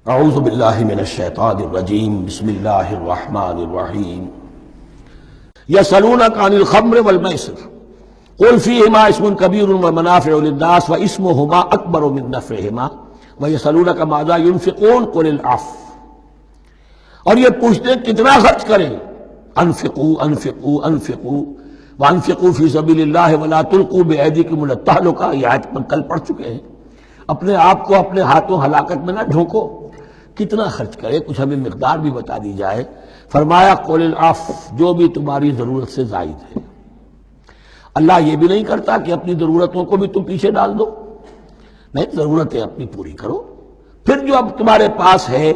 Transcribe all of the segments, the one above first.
اعوذ باللہ من الشیطان الرجیم بسم اللہ الرحمن الرحیم یسألونک عن الخمر والمیسر قل فیہما اسم کبیر ومنافع للناس واسمہما اکبر من نفعہما ویسألونک ماذا ينفقون قل العفو. اور یہ پوچھتے ہیں کتنا خرچ کریں. انفقوا انفقوا انفقوا وانفقوا فی سبیل اللہ ولا تلقوا بایدیکم الی التہلکہ. یہ آیت پر کل پڑھ چکے ہیں. اپنے آپ کو اپنے ہاتھوں ہلاکت میں نہ ڈھونکو. کتنا خرچ کرے, کچھ ہمیں مقدار بھی بتا دی جائے. فرمایا قول العفو, جو بھی تمہاری ضرورت سے زائد ہے. اللہ یہ بھی نہیں کرتا کہ اپنی ضرورتوں کو بھی تم پیچھے ڈال دو. نہیں, ضرورتیں اپنی پوری کرو. پھر جو اب تمہارے پاس ہے,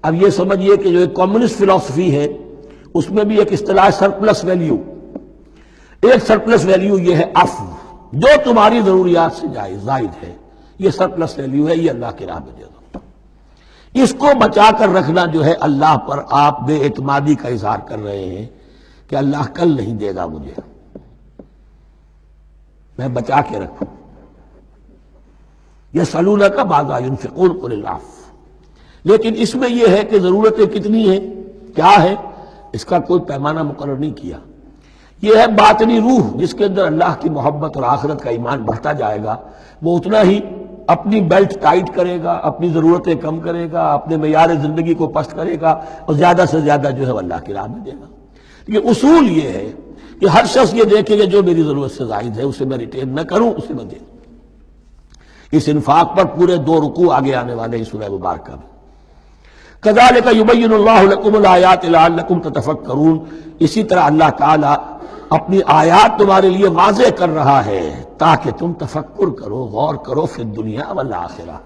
اب یہ سمجھیے کہ جو ایک کمیونسٹ فلسفی ہے اس میں بھی ایک اصطلاح سرپلس ویلیو. ایک سرپلس ویلیو یہ ہے عفو, جو تمہاری ضروریات سے زائد ہے, یہ سرپلس ویلیو ہے, یہ اللہ کی راہ میں دے دو. اس کو بچا کر رکھنا جو ہے اللہ پر آپ بے اعتمادی کا اظہار کر رہے ہیں کہ اللہ کل نہیں دے گا مجھے, میں بچا کے رکھوں. یسألونک ماذا ينفقون قل العفو. لیکن اس میں یہ ہے کہ ضرورتیں کتنی ہیں, کیا ہے, اس کا کوئی پیمانہ مقرر نہیں کیا. یہ ہے باطنی روح, جس کے اندر اللہ کی محبت اور آخرت کا ایمان بڑھتا جائے گا, وہ اتنا ہی اپنی بیلٹ ٹائٹ کرے گا, اپنی ضرورتیں کم کرے گا, اپنے معیار زندگی کو پست کرے گا, اور زیادہ سے زیادہ جو ہے وہ اللہ کی راہ میں دے گا. یہ اصول یہ ہے کہ ہر شخص یہ دیکھے کہ جو میری ضرورت سے زائد ہے اسے میں ریٹین نہ کروں, اسے میں دے دوں. اس انفاق پر پورے 2 رکوع آگے آنے والے ہیں سورہ مبارکہ میں. کذالک یبین اللہ لکم الآیات لعلکم تتفکرون. اسی طرح اللہ تعالی اپنی آیات تمہارے لیے واضح کر رہا ہے تاکہ تم تفکر کرو, غور کرو فی الدنیا والآخرہ.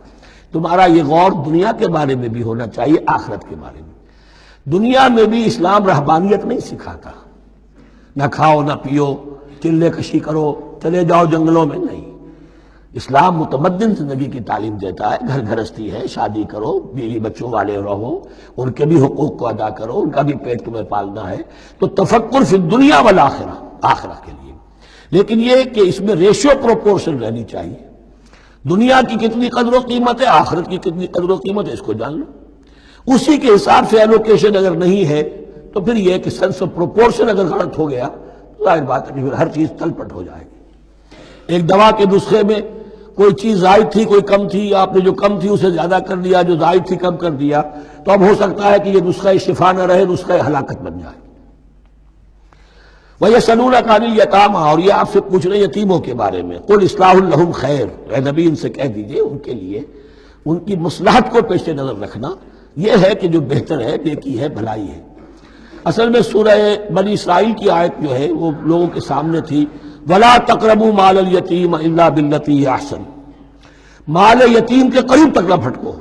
تمہارا یہ غور دنیا کے بارے میں بھی ہونا چاہیے, آخرت کے بارے میں. دنیا میں بھی اسلام رہبانیت نہیں سکھاتا, نہ کھاؤ نہ پیو, چلے کشی کرو, چلے جاؤ جنگلوں میں, نہیں. اسلام متمدن زندگی کی تعلیم دیتا ہے. گھر گھرستی ہے, شادی کرو, بیوی بچوں والے رہو, ان کے بھی حقوق کو ادا کرو, ان کا بھی پیٹ تمہیں پالنا ہے. تو تفکر فی الدنیا والآخرہ, آخرہ کے لیے. لیکن یہ کہ اس میں ریشیو پروپورشن رہنی چاہیے. دنیا کی کتنی قدر و قیمت ہے, آخرت کی کتنی قدر و قیمت ہے, اس کو جان لو. اسی کے حساب سے ایلوکیشن اگر نہیں ہے تو پھر یہ کہ سینس آف پروپورشن اگر غلط ہو گیا تو ظاہر بات ہے کہ پھر ہر چیز تل پٹ ہو جائے گی. ایک دوا کے نسخے میں کوئی چیز زائد تھی, کوئی کم تھی, آپ نے جو کم تھی اسے زیادہ کر دیا, جو زائد تھی کم کر دیا, تو اب ہو سکتا ہے کہ یہ نسخہ شفا نہ رہے, نسخہ ہلاکت بن جائے. وَيَسْأَلُونَكَ عَنِ الْيَتَامَىٰ, اور یہ آپ سے پوچھ رہے ہیں یتیموں کے بارے میں. قُلْ إِصْلَاحٌ لَهُمْ خَيْرٌ, اے نبی ان سے کہہ دیجئے ان کے لیے ان کی مصلحت کو پیش نظر رکھنا یہ ہے کہ جو بہتر ہے, نیکی ہے, بھلائی ہے. اصل میں سورہ بنی اسرائیل کی آیت جو ہے وہ لوگوں کے سامنے تھی. وَلَا تَقْرَبُوا مَالَ الْيَتِيمَ إِلَّا بِالَّتِي هِيَ أَحْسَنُ. مال یتیم کے قریب تک نہ پھٹکو,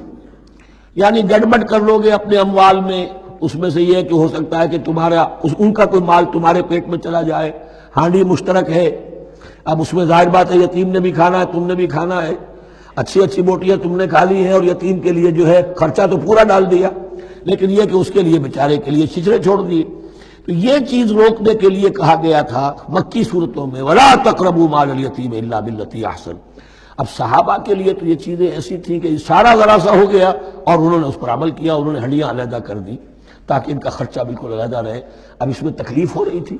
یعنی گڑبڑ کر لو گے اپنے اموال میں. اس میں سے یہ کہ ہو سکتا ہے کہ تمہارا ان کا کوئی مال تمہارے پیٹ میں چلا جائے. ہانڈی مشترک ہے, اب اس میں ظاہر بات ہے یتیم نے بھی کھانا ہے, تم نے بھی کھانا ہے. اچھی اچھی بوٹیاں تم نے کھا لی ہیں اور یتیم کے لیے جو ہے خرچہ تو پورا ڈال دیا, لیکن یہ کہ اس کے لیے بیچارے کے لیے چھچڑے چھوڑ دیے. تو یہ چیز روکنے کے لیے کہا گیا تھا مکی صورتوں میں وَلَا تَقْرَبُوا مَالَ الْيَتِيمِ إِلَّا بِالَّتِي أَحْسَنُ. اب صحابہ کے لیے تو یہ چیزیں ایسی تھیں کہ اشارہ ذرا سا ہو گیا اور انہوں نے اس پر عمل کیا, انہوں نے ہڈیاں علیحدہ کر دی تاکہ ان کا خرچہ بالکل علیحدہ رہے. اب اس میں تکلیف ہو رہی تھی,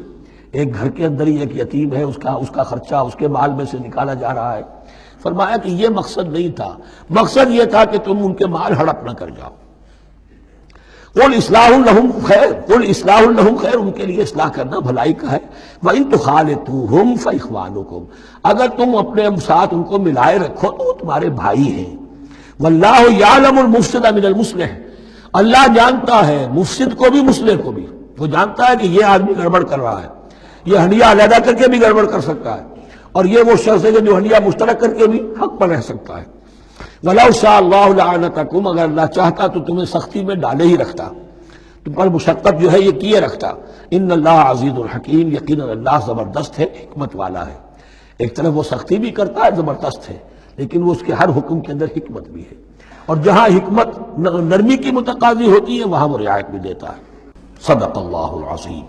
ایک گھر کے اندر ہی ایک یتیم ہے, اس کا خرچہ اس کے مال میں سے نکالا جا رہا ہے. فرمایا کہ یہ مقصد نہیں تھا, مقصد یہ تھا کہ تم ان کے مال ہڑپ نہ کر جاؤ. قُلْ إِصْلَاحٌ لَهُمْ خَيْرٌ, قُلْ إِصْلَاحٌ لَهُمْ خَيْرٌ, ان کے لیے اصلاح کرنا بھلائی کا ہے. وَإِن تُخَالِطُوهُمْ فَإِخْوَانُكُمْ, اگر تم اپنے ساتھ ان کو ملائے رکھو تو وہ تمہارے بھائی ہیں. وَاللَّهُ يَعْلَمُ الْمُفْسِدَ مِنَ الْمُصْلِحِ, اللہ جانتا ہے مفسد کو بھی مصلح کو بھی. وہ جانتا ہے کہ یہ آدمی گڑبڑ کر رہا ہے, یہ ہنڈیا علیحدہ کر کے بھی گڑبڑ کر سکتا ہے, اور یہ وہ شخص ہے جو ہنڈیا مشترک کر کے بھی حق پر رہ سکتا ہے. وَلَوْ شَاءَ اللَّهُ لَعَنَتَكُمْ, اگر اللہ چاہتا تو تمہیں سختی میں ڈالے ہی رکھتا, تم پر مشقت جو ہے یہ کیے رکھتا. ان اللہ عزیز الحکیم, یقینا اللہ زبردست ہے, حکمت والا ہے. ایک طرف وہ سختی بھی کرتا ہے, زبردست ہے, لیکن وہ اس کے ہر حکم کے اندر حکمت بھی ہے, اور جہاں حکمت نرمی کی متقاضی ہوتی ہے وہاں وہ رعایت بھی دیتا ہے. صدق اللہ العظیم.